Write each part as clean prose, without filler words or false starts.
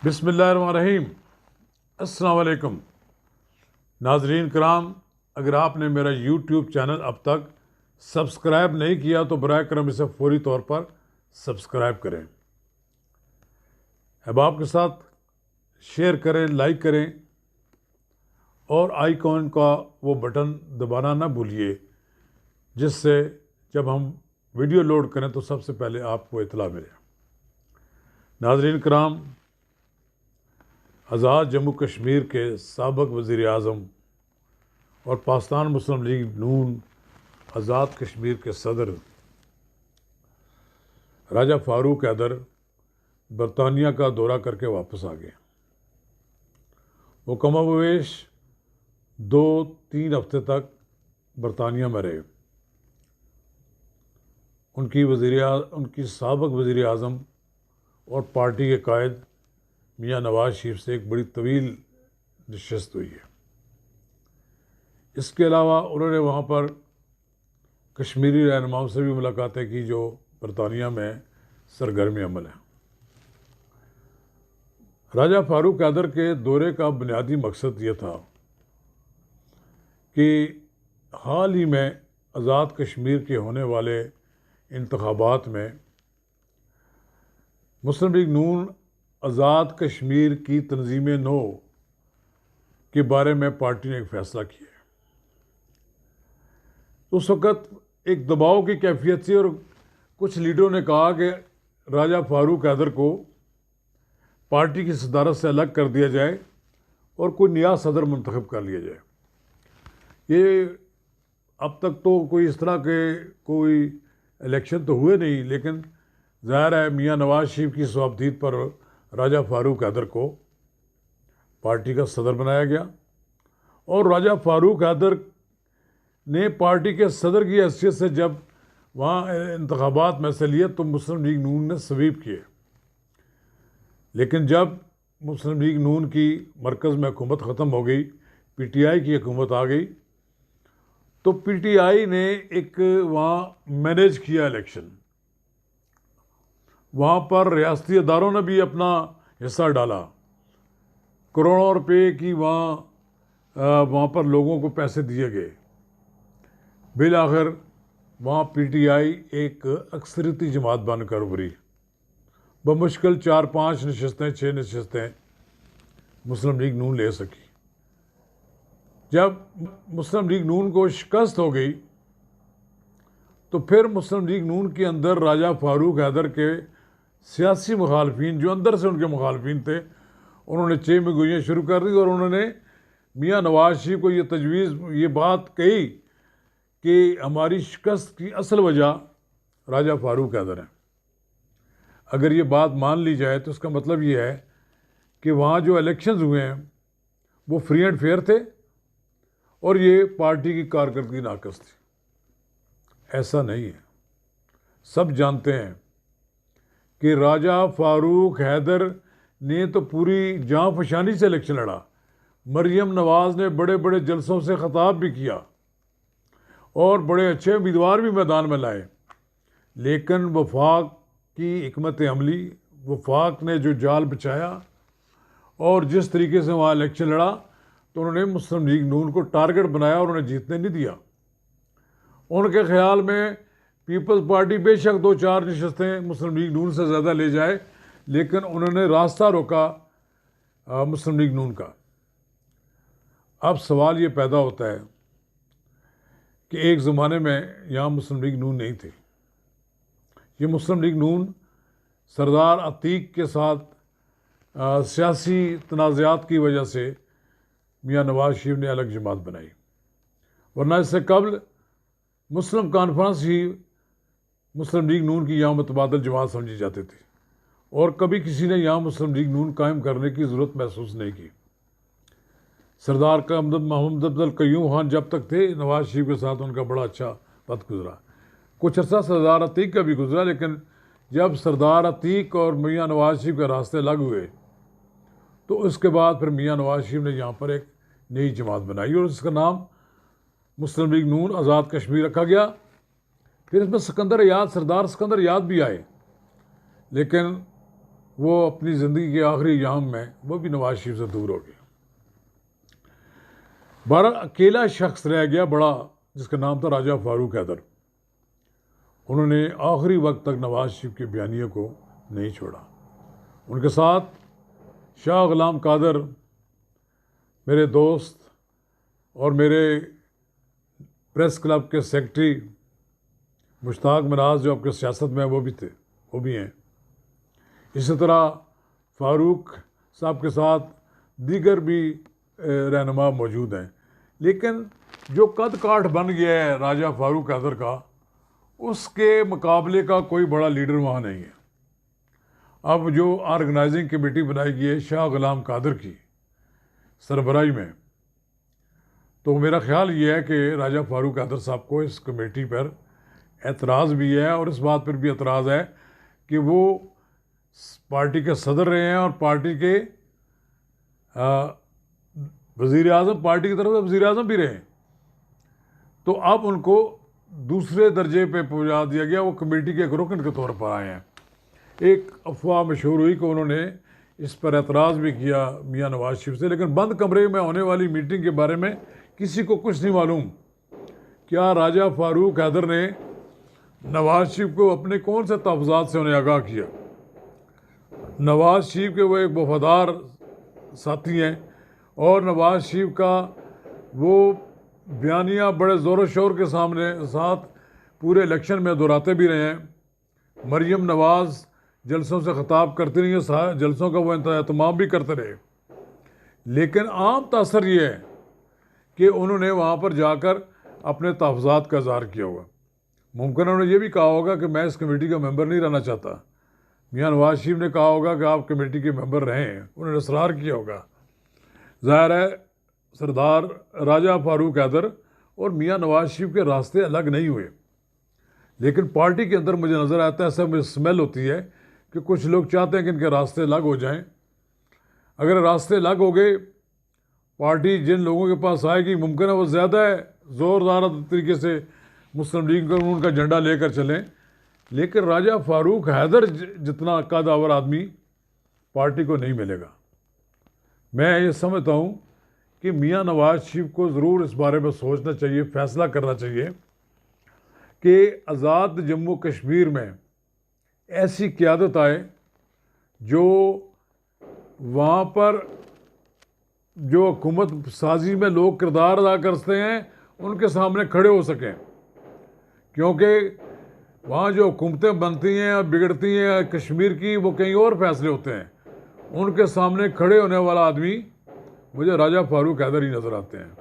बिस्मिल्लाहिर्रहमानिर्रहीम। अस्सलाम वालेकुम नाजरीन कराम, अगर आपने मेरा यूट्यूब चैनल अब तक सब्सक्राइब नहीं किया तो बराए करम इसे फौरी तौर पर सब्सक्राइब करें, अहबाब के साथ शेयर करें, लाइक करें और आइकॉन का वो बटन दबाना ना भूलिए, जिससे जब हम वीडियो लोड करें तो सबसे पहले आपको इतला मिले। नाजरीन कराम, आज़ाद जम्मू कश्मीर के साबिक़ वज़ीर आज़म और पाकिस्तान मुस्लिम लीग नून आज़ाद कश्मीर के सदर राजा फ़ारूक हैदर बरतानिया का दौरा करके वापस आ गए। वो कमोबेश 2-3 हफ्ते तक बरतानिया में रहे। उनकी साबिक़ वज़ीर आज़म और पार्टी के कायद मियाँ नवाज शरीफ से एक बड़ी तवील नशस्त हुई है। इसके अलावा उन्होंने वहाँ पर कश्मीरी रहनुमाओं से भी मुलाकातें की जो बरतानिया में सरगर्म अमल हैं। राजा फ़ारूक हैदर के दौरे का बुनियादी मकसद ये था कि हाल ही में आज़ाद कश्मीर के होने वाले इंतखाबात में मुस्लिम लीग नून आज़ाद कश्मीर की तंजीम नौ के बारे में पार्टी ने एक फ़ैसला किया। उस वक़्त एक दबाव की कैफियत थी और कुछ लीडरों ने कहा कि राजा फ़ारूक हैदर को पार्टी की सदारत से अलग कर दिया जाए और कोई नया सदर मुंतखब कर लिया जाए। ये अब तक तो कोई इस तरह के कोई इलेक्शन तो हुए नहीं, लेकिन ज़ाहिर है मियाँ नवाज शरीफ की सवाबदीद पर राजा फ़ारूक हैदर को पार्टी का सदर बनाया गया और राजा फ़ारूक हैदर ने पार्टी के सदर की हैसियत से जब वहाँ इंतखाबात में से लिए तो मुस्लिम लीग नून ने स्वीप किए। लेकिन जब मुस्लिम लीग नून की मरकज़ में हुकूमत ख़त्म हो गई, PTI की हुकूमत आ गई, तो PTI ने एक वहाँ मैनेज किया इलेक्शन। वहाँ पर रियासती अदारों ने भी अपना हिस्सा डाला। करोड़ों रुपए की वहाँ पर लोगों को पैसे दिए गए। बिल आखिर वहाँ PTI एक अक्सरियती जमात बनकर उभरी। बमुश्किल 4-5 नशस्तें 6 नशस्तें मुस्लिम लीग नून ले सकी। जब मुस्लिम लीग नून को शिकस्त हो गई तो फिर मुस्लिम लीग नून के अंदर राजा फ़ारूक हैदर के सियासी मुखालफिन, जो अंदर से उनके मुखालफिन थे, उन्होंने चेह में गोइयाँ शुरू कर दी और उन्होंने मियाँ नवाज शरीफ को ये बात कही कि हमारी शिकस्त की असल वजह राजा फ़ारूक हैदर है। अगर ये बात मान ली जाए तो इसका मतलब ये है कि वहाँ जो इलेक्शंस हुए हैं वो फ्री एंड फेयर थे और ये पार्टी की कारकर्दगी नाकस थी। ऐसा नहीं है। सब जानते हैं कि राजा फ़ारूक हैदर ने तो पूरी जान फशानी से इलेक्शन लड़ा। मरियम नवाज़ ने बड़े बड़े जलसों से ख़ताब भी किया और बड़े अच्छे उम्मीदवार भी मैदान में लाए, लेकिन वफाक की हिकमत अमली, वफाक ने जो जाल बिछाया और जिस तरीके से वहाँ इलेक्शन लड़ा, तो उन्होंने मुस्लिम लीग नून को टारगेट बनाया और उन्हें जीतने नहीं दिया। उनके ख्याल में पीपल्स पार्टी बेशक 2-4 नशस्तें मुस्लिम लीग नून से ज़्यादा ले जाए, लेकिन उन्होंने रास्ता रोका मुस्लिम लीग नून का। अब सवाल ये पैदा होता है कि एक ज़माने में यहाँ मुस्लिम लीग नून नहीं थे। ये मुस्लिम लीग नून सरदार अतीक के साथ सियासी तनाज़ात की वजह से मियाँ नवाज शरीफ ने अलग जमात बनाई, वरना इससे कबल मुस्लिम कॉन्फ्रेंस ही मुस्लिम लीग नून की यहाँ मुतबादल जमात समझी जाती थी और कभी किसी ने यहाँ मुस्लिम लीग नून कायम करने की ज़रूरत महसूस नहीं की। सरदार का मोहम्मद अब्दुल क़य्यूम खान जब तक थे, नवाज शरीफ के साथ उनका बड़ा अच्छा वक्त गुजरा। कुछ अर्सा सरदार अतीक का भी गुजरा, लेकिन जब सरदार अतीक और मियाँ नवाज शरीफ के रास्ते अलग हुए तो उसके बाद फिर मियाँ नवाज शरीफ ने यहाँ पर एक नई जमात बनाई और इसका नाम मुस्लिम लीग नून आज़ाद कश्मीर रखा गया। फिर इसमें सरदार सिकंदर याद भी आए, लेकिन वो अपनी ज़िंदगी के आखिरी याम में वो भी नवाज शरीफ से दूर हो गया। बहरहाल अकेला शख्स रह गया बड़ा, जिसका नाम था राजा फारूक हैदर। उन्होंने आखिरी वक्त तक नवाज शरीफ के बयानिए को नहीं छोड़ा। उनके साथ शाह गुलाम कादर, मेरे दोस्त और मेरे प्रेस क्लब के सेक्रेटरी मुश्ताक मिराज, जो आपके सियासत में वो भी थे, वो भी हैं। इसी तरह फ़ारूक साहब के साथ दीगर भी रहनुमा मौजूद हैं। लेकिन जो कद काठ बन गया है राजा फारूक हैदर का, उसके मुकाबले का कोई बड़ा लीडर वहाँ नहीं है। अब जो ऑर्गेनाइजिंग कमेटी बनाई गई है शाह गुलाम कादर की सरबराही में, तो मेरा ख्याल ये है कि राजा फारूक हैदर साहब को इस कमेटी पर एतराज़ भी है, और इस बात पर भी एतराज़ है कि वो पार्टी के सदर रहे हैं और पार्टी के वज़ीर आज़म, पार्टी की तरफ से वज़ीर आज़म भी रहे हैं। तो अब उनको दूसरे दर्जे पे पहुंचा दिया गया, वो कमेटी के एक रुकन के तौर पर आए हैं। एक अफवाह मशहूर हुई कि उन्होंने इस पर एतराज़ भी किया मियाँ नवाज शरीफ से, लेकिन बंद कमरे में होने वाली मीटिंग के बारे में किसी को कुछ नहीं मालूम। क्या राजा फारूक हैदर ने नवाज शरीफ को अपने कौन से तहफ़्फ़ुज़ात से उन्हें आगाह किया? नवाज शरीफ के वो एक वफादार साथी हैं, और नवाज शरीफ का वो बयानिया बड़े ज़ोर शोर के साथ पूरे इलेक्शन में दोहराते भी रहे हैं। मरियम नवाज़ जलसों से ख़िताब करती रही है, जलसों का वो एहतमाम भी करते रहे। लेकिन आम तासर ये है कि उन्होंने वहाँ पर जाकर अपने तहफ़्फ़ुज़ात का इज़हार किया होगा। मुमकिन उन्होंने ये भी कहा होगा कि मैं इस कमेटी का मेंबर नहीं रहना चाहता। मियाँ नवाज शरीफ ने कहा होगा कि आप कमेटी के मेंबर रहें, उन्होंने इसरार किया होगा। ज़ाहिर है सरदार राजा फारूक हैदर और मियाँ नवाज शरीफ के रास्ते अलग नहीं हुए, लेकिन पार्टी के अंदर मुझे नज़र आता है, ऐसा मुझे स्मेल होती है कि कुछ लोग चाहते हैं कि इनके रास्ते अलग हो जाएं। अगर रास्ते अलग हो गए, पार्टी जिन लोगों के पास आएगी, मुमकिन है वो ज़्यादा है ज़ोरदार तरीके से मुस्लिम लीग कानून का झंडा लेकर चलें, लेकिन राजा फारूक हैदर जितना कदावर आदमी पार्टी को नहीं मिलेगा। मैं ये समझता हूँ कि मियाँ नवाज शरीफ को ज़रूर इस बारे में सोचना चाहिए, फ़ैसला करना चाहिए कि आज़ाद जम्मू कश्मीर में ऐसी क़यादत आए जो वहाँ पर जो हुकूमत साजी में लोग किरदार अदा करते हैं उनके सामने खड़े हो सकें, क्योंकि वहाँ जो हुकूमतें बनती हैं और बिगड़ती हैं कश्मीर की, वो कहीं और फैसले होते हैं। उनके सामने खड़े होने वाला आदमी मुझे राजा फारूक हैदर ही नज़र आते हैं।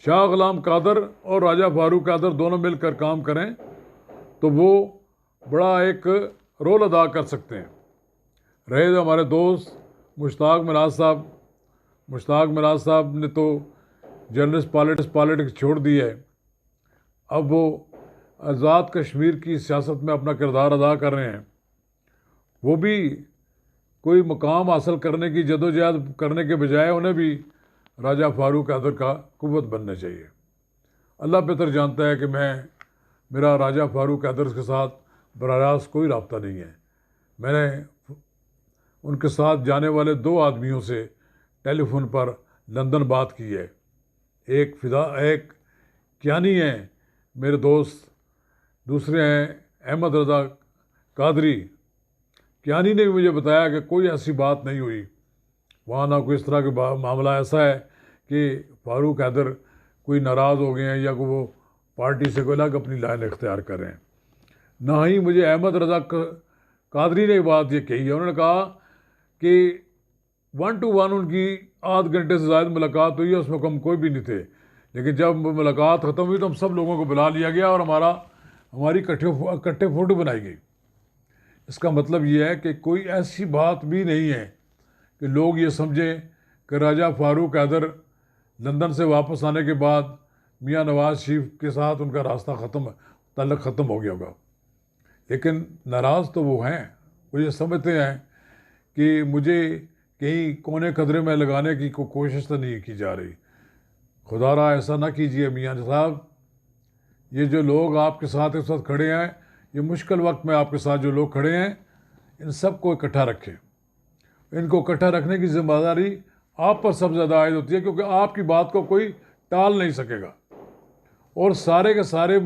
शाह गुलाम कादर और राजा फारूक हैदर दोनों मिलकर काम करें तो वो बड़ा एक रोल अदा कर सकते हैं। रहे तो हमारे दोस्त मुश्ताक मिराज साहब ने तो जर्नलिस्ट पॉलिटिक्स छोड़ दी है, अब वो आज़ाद कश्मीर की सियासत में अपना किरदार अदा कर रहे हैं। वो भी कोई मुकाम हासिल करने की जदोजहद करने के बजाय उन्हें भी राजा फारूक हैदर का कुव्वत बनना चाहिए। अल्लाह बेहतर जानता है कि मेरा राजा फारूक हैदर के साथ बराह रास्त कोई रब्ता नहीं है। मैंने उनके साथ जाने वाले 2 आदमियों से टेलीफोन पर लंदन बात की है। एक कियानी हैं मेरे दोस्त, दूसरे हैं अहमद रज़ा कादरी। कियानी ने भी मुझे बताया कि कोई ऐसी बात नहीं हुई वहाँ, ना कोई इस तरह का मामला ऐसा है कि फारूक हैदर कोई नाराज़ हो गए हैं या वो पार्टी से कोई अलग अपनी लाइन इख्तियार कर रहे हैं। ना ही मुझे अहमद रज़ा कादरी ने बात ये कही है। उन्होंने कहा कि 1 to 1 उनकी आध घंटे से ज़्यादा मुलाकात हुई है, उसमें कम कोई भी नहीं थे, लेकिन जब मुलाकात ख़त्म हुई तो हम सब लोगों को बुला लिया गया और हमारी इकट्ठे फ़ोटो बनाई गई। इसका मतलब ये है कि कोई ऐसी बात भी नहीं है कि लोग ये समझें कि राजा फारूक हैदर लंदन से वापस आने के बाद मियाँ नवाज शरीफ के साथ उनका रास्ता ताल्लुक़ ख़त्म हो गया होगा। लेकिन नाराज़ तो वो हैं, वो ये समझते हैं कि मुझे कहीं कोने खतरे में लगाने की कोई कोशिश तो नहीं की जा रही। खुदारा ऐसा ना कीजिए मियाँ साहब, ये जो लोग आपके साथ इस वक्त खड़े हैं, ये मुश्किल वक्त में आपके साथ जो लोग खड़े हैं, इन सब को इकट्ठा रखें। इनको इकट्ठा रखने की जिम्मेदारी आप पर सबसे ज़्यादा आयद होती है, क्योंकि आपकी बात को कोई टाल नहीं सकेगा। और सारे के सारे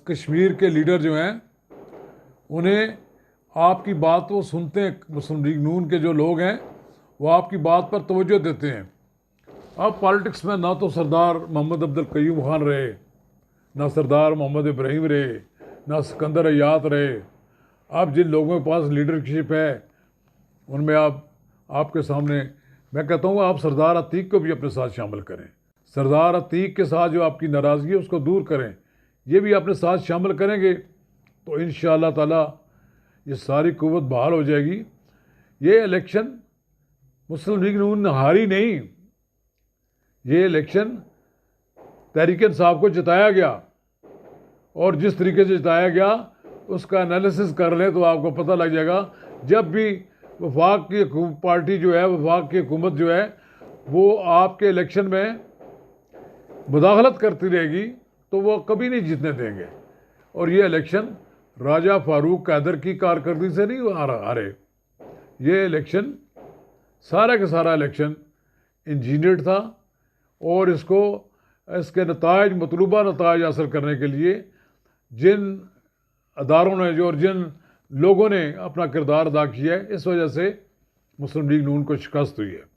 कश्मीर के लीडर जो हैं, उन्हें आपकी बात वो सुनते हैं। मुस्लिम लीग नून के जो लोग हैं वो आपकी बात पर तवज्जो देते हैं। अब पॉलिटिक्स में ना तो सरदार मोहम्मद अब्दुल कयूम खान रहे, ना सरदार मोहम्मद इब्राहिम रहे, ना सिकंदर अयात रहे। अब जिन लोगों के पास लीडरशिप है उनमें आपके सामने मैं कहता हूँ आप सरदार अतीक को भी अपने साथ शामिल करें। सरदार अतीक के साथ जो आपकी नाराज़गी है उसको दूर करें, ये भी अपने साथ शामिल करेंगे तो इंशाअल्लाह ताला ये सारी कुव्वत बहाल हो जाएगी। ये इलेक्शन मुस्लिम लीग नून हारी नहीं, ये इलेक्शन तहरीक इंसाफ को जिताया गया, और जिस तरीके से जिताया गया उसका एनालिसिस कर लें तो आपको पता लग जाएगा। जब भी वफाक की पार्टी जो है, वफाक की हुकूमत जो है, वो आपके इलेक्शन में मुदाखलत करती रहेगी तो वो कभी नहीं जीतने देंगे। और ये इलेक्शन राजा फारूक कादर की कारकर्दगी से नहीं हारे। ये इलेक्शन सारा का सारा इलेक्शन इंजीनियर्ड था, और इसके नताज, मतलूबा नताज हासिल करने के लिए जिन अदारों ने और जिन लोगों ने अपना किरदार अदा किया है, इस वजह से मुस्लिम लीग नून को शिकस्त हुई है।